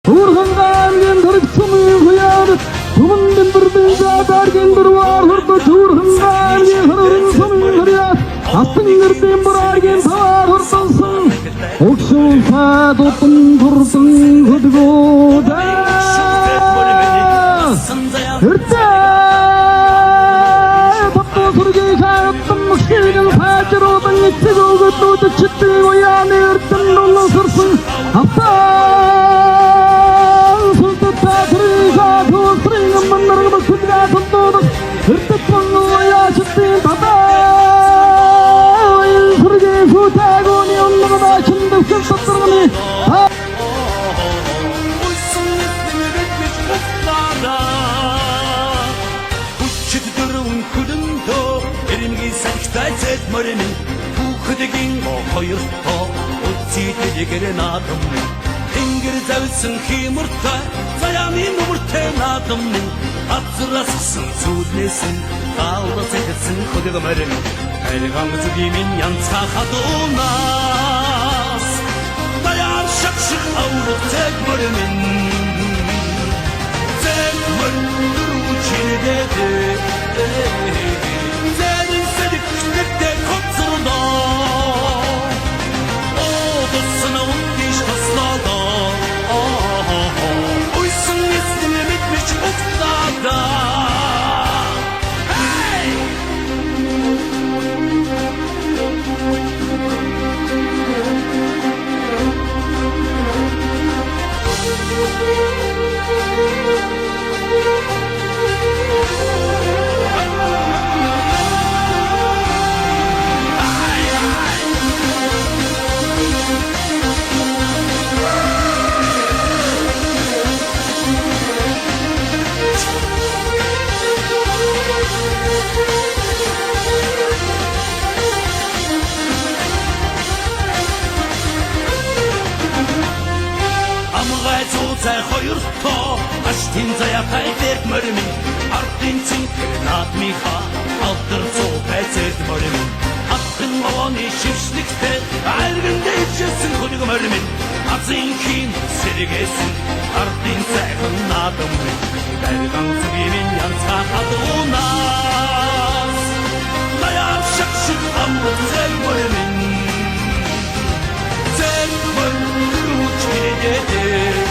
Turhangan tarıksımı hıyar, Tumundan bırdınca dargın durvar, Hırda Turhangan hırın samı hıriyat, Attın gırdım burargın tavar hırdansın, Okşun fad otun turdun hıdgoda, Hırda, Tatlı surgi şayattın mıkşinin facir odun içsik olgıtlı çıttı uyanı hırtın dolu sırsın, Hatta Zawsın kimurta, zayamin umurten adımın Atsırasısın, sudnesin, dağla seketsin kudigamarin Elgamızı dimin yansa hadunas Dayar şakşık avruk tekmarimin Tekmarındır uçinidedi Senin sediklikte kopsurda O dostuna undiş haslada Uysun ismini bitmiş uftada Hey! Zij gooier to, als tien zij het uit maar min, artin zink naat mi ga, alter zo bij zet maar min, atten aan is schifslikte, eigen deetjes goedig maar min, atzinkin serigesen, artin zeggen naat min, bergang te min jans gaat onas, naja schakschik amut zeg maar min, zeg maar roet